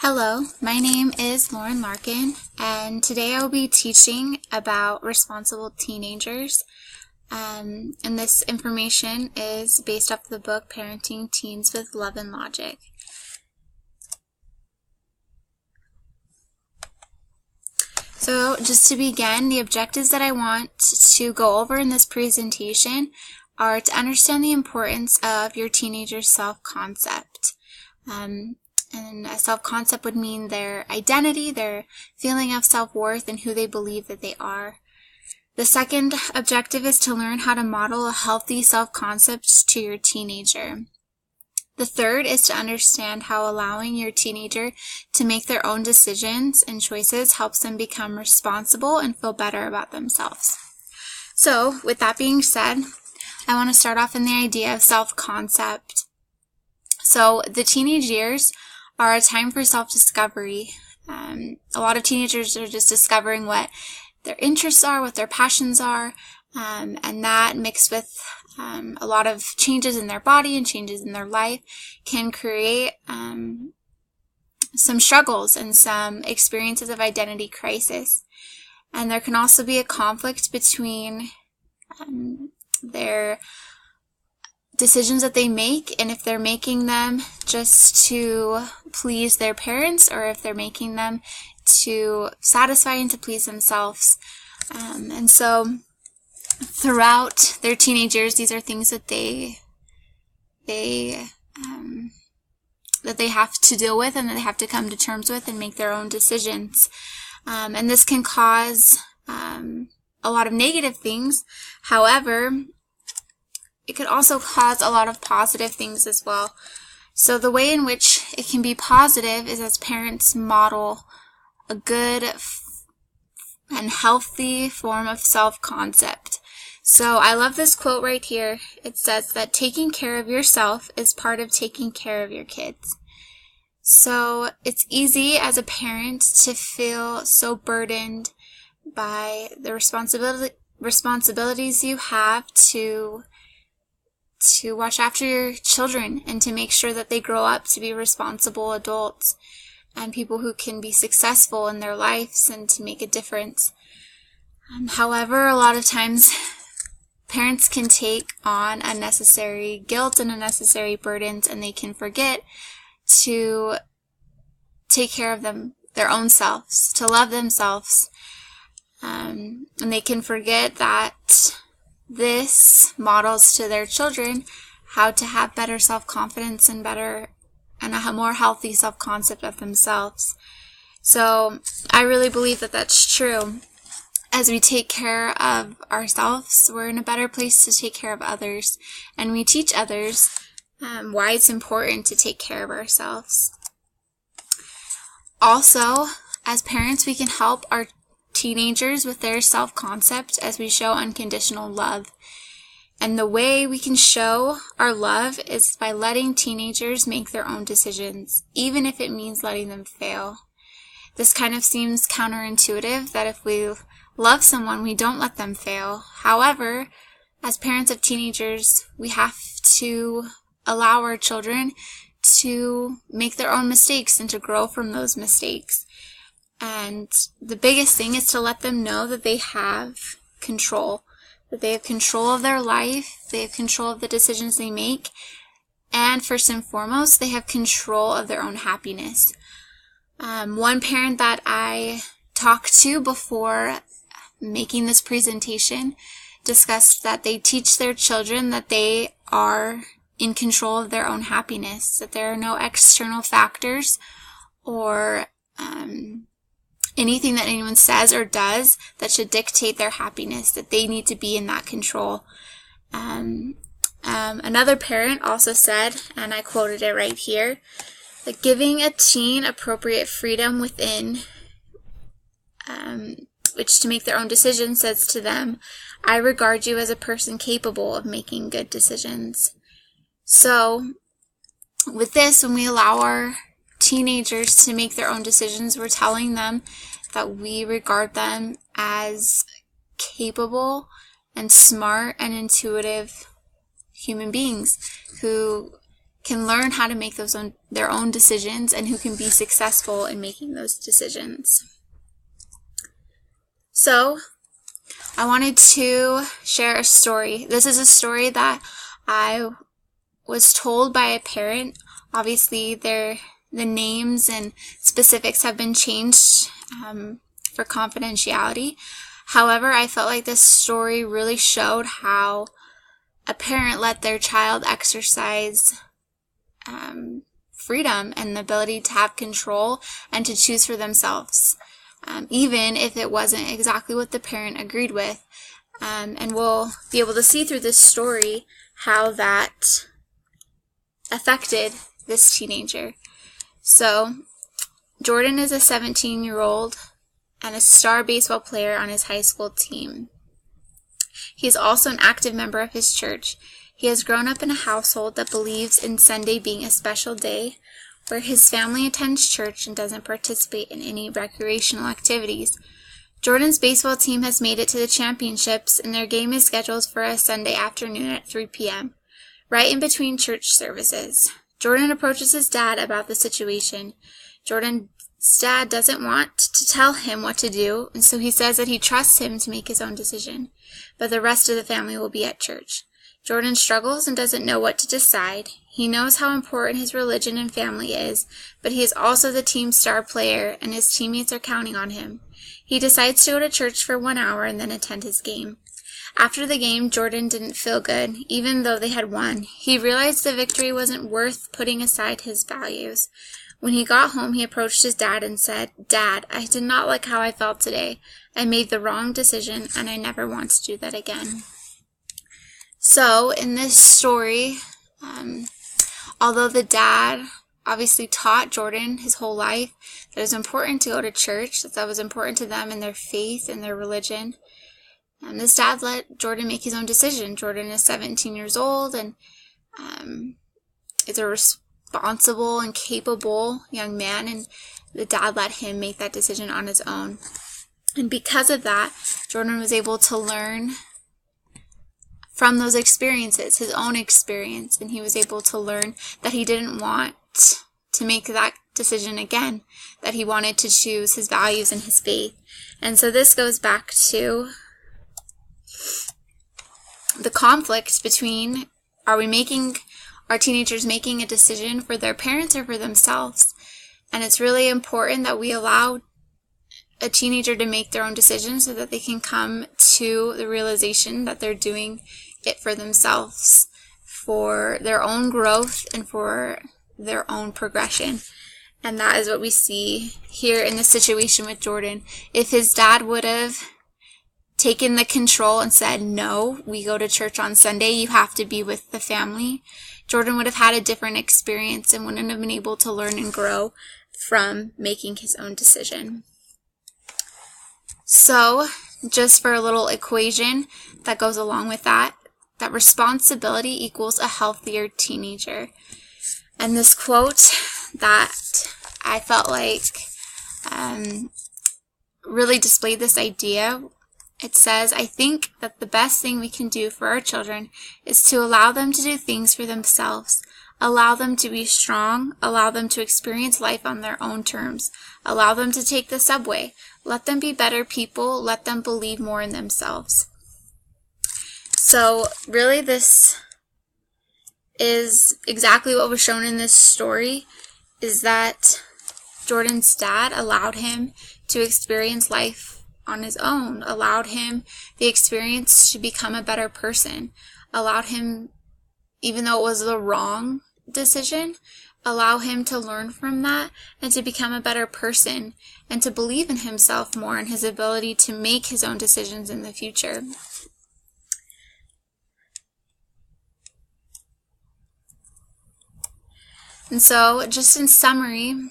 Hello, my name is Lauren Larkin, and today I will be teaching about responsible teenagers. And this information is based off the book Parenting Teens with Love and Logic. So just to begin, the objectives that I want to go over in this presentation are to understand the importance of your teenager's self-concept. And a self-concept would mean their identity, their feeling of self-worth, and who they believe that they are. The second objective is to learn how to model a healthy self-concept to your teenager. The third is to understand how allowing your teenager to make their own decisions and choices helps them become responsible and feel better about themselves. So, with that being said, I want to start off in the idea of self-concept. So, the teenage years are a time for self-discovery. A lot of teenagers are just discovering what their interests are, what their passions are, and that mixed with a lot of changes in their body and changes in their life can create some struggles and some experiences of identity crisis. And there can also be a conflict between their decisions that they make, and if they're making them just to please their parents or if they're making them to satisfy and to please themselves. And so throughout their teenage years, these are things that they have to deal with and that they have to come to terms with and make their own decisions. And this can cause a lot of negative things. However, it could also cause a lot of positive things as well. So the way in which it can be positive is as parents model a good and healthy form of self-concept. So I love this quote right here. It says that taking care of yourself is part of taking care of your kids. So it's easy as a parent to feel so burdened by the responsibilities you have to watch after your children and to make sure that they grow up to be responsible adults and people who can be successful in their lives and to make a difference. However, a lot of times parents can take on unnecessary guilt and unnecessary burdens, and they can forget to take care of their own selves, to love themselves. And they can forget that this models to their children how to have better self-confidence and a more healthy self-concept of themselves. So I really believe that that's true. As we take care of ourselves, we're in a better place to take care of others, and we teach others why it's important to take care of ourselves. Also, as parents, we can help our teenagers with their self-concept as we show unconditional love. And the way we can show our love is by letting teenagers make their own decisions, even if it means letting them fail. This kind of seems counterintuitive, that if we love someone, we don't let them fail. However, as parents of teenagers, we have to allow our children to make their own mistakes and to grow from those mistakes. And the biggest thing is to let them know that they have control, that they have control of their life, they have control of the decisions they make, and first and foremost, they have control of their own happiness. One parent that I talked to before making this presentation discussed that they teach their children that they are in control of their own happiness, that there are no external factors or anything that anyone says or does that should dictate their happiness, that they need to be in that control. Another parent also said, and I quoted it right here, that giving a teen appropriate freedom within which to make their own decisions says to them, I regard you as a person capable of making good decisions. So with this, when we allow our teenagers to make their own decisions, we're telling them that we regard them as capable and smart and intuitive human beings who can learn how to make their own decisions and who can be successful in making those decisions. So, I wanted to share a story. This is a story that I was told by a parent. Obviously, the names and specifics have been changed for confidentiality. However, I felt like this story really showed how a parent let their child exercise freedom and the ability to have control and to choose for themselves, even if it wasn't exactly what the parent agreed with. And we'll be able to see through this story how that affected this teenager. So, Jordan is a 17-year-old and a star baseball player on his high school team. He is also an active member of his church. He has grown up in a household that believes in Sunday being a special day, where his family attends church and doesn't participate in any recreational activities. Jordan's baseball team has made it to the championships, and their game is scheduled for a Sunday afternoon at 3 p.m., right in between church services. Jordan approaches his dad about the situation. Jordan's dad doesn't want to tell him what to do, and so he says that he trusts him to make his own decision, but the rest of the family will be at church. Jordan struggles and doesn't know what to decide. He knows how important his religion and family is, but he is also the team's star player, and his teammates are counting on him. He decides to go to church for 1 hour and then attend his game. After the game, Jordan didn't feel good, even though they had won. He realized the victory wasn't worth putting aside his values. When he got home, he approached his dad and said, "Dad, I did not like how I felt today. I made the wrong decision, and I never want to do that again." So, in this story, although the dad obviously taught Jordan his whole life that it was important to go to church, that was important to them in their faith and their religion, this dad let Jordan make his own decision. Jordan is 17 years old and is a responsible and capable young man, and the dad let him make that decision on his own. And because of that, Jordan was able to learn from those experiences, his own experience, and he was able to learn that he didn't want to make that decision again, that he wanted to choose his values and his faith. And so this goes back to the conflict between, are teenagers making a decision for their parents or for themselves? And it's really important that we allow a teenager to make their own decisions so that they can come to the realization that they're doing it for themselves, for their own growth and for their own progression. And that is what we see here in this situation with Jordan. If his dad would have taken the control and said, "No, we go to church on Sunday, you have to be with the family," Jordan would have had a different experience and wouldn't have been able to learn and grow from making his own decision. So, just for a little equation that goes along with that responsibility equals a healthier teenager. And this quote that I felt like really displayed this idea. It says, "I think that the best thing we can do for our children is to allow them to do things for themselves, allow them to be strong, allow them to experience life on their own terms, allow them to take the subway, let them be better people, let them believe more in themselves." So really this is exactly what was shown in this story, is that Jordan's dad allowed him to experience life on his own, allowed him the experience to become a better person, allowed him, even though it was the wrong decision, allow him to learn from that and to become a better person and to believe in himself more and his ability to make his own decisions in the future. And so, just in summary,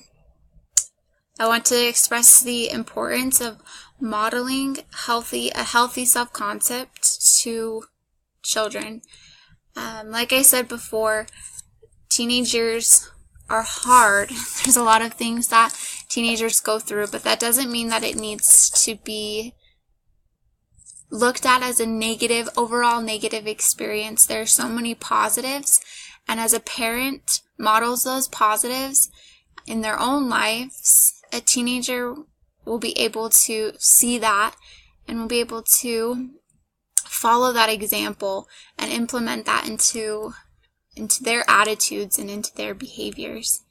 I want to express the importance of modeling a healthy self-concept to children. Like I said before, teenage years are hard. There's a lot of things that teenagers go through, but that doesn't mean that it needs to be looked at as a overall negative experience. There are so many positives, and as a parent, models those positives in their own lives, a teenager will be able to see that and will be able to follow that example and implement that into their attitudes and into their behaviors.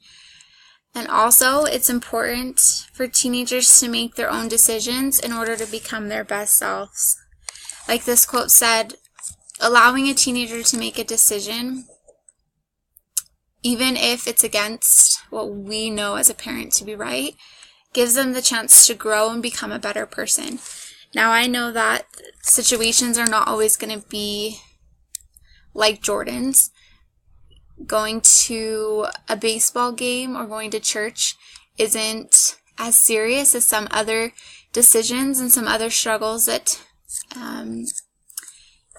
And also, it's important for teenagers to make their own decisions in order to become their best selves. Like this quote said, allowing a teenager to make a decision, even if it's against what we know as a parent to be right, gives them the chance to grow and become a better person. Now, I know that situations are not always going to be like Jordan's. Going to a baseball game or going to church isn't as serious as some other decisions and some other struggles that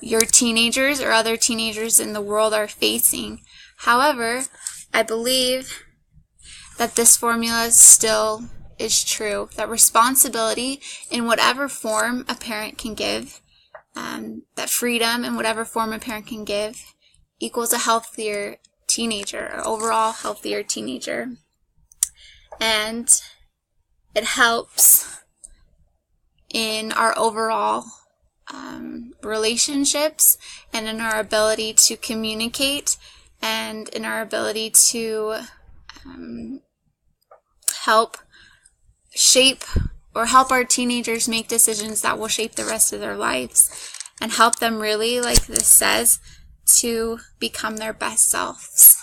your teenagers or other teenagers in the world are facing. However, I believe that this formula still is true, that responsibility in whatever form a parent can give, that freedom in whatever form a parent can give, equals a healthier teenager, or overall healthier teenager. And it helps in our overall relationships and in our ability to communicate and in our ability to help shape or help our teenagers make decisions that will shape the rest of their lives and help them really, like this says, to become their best selves.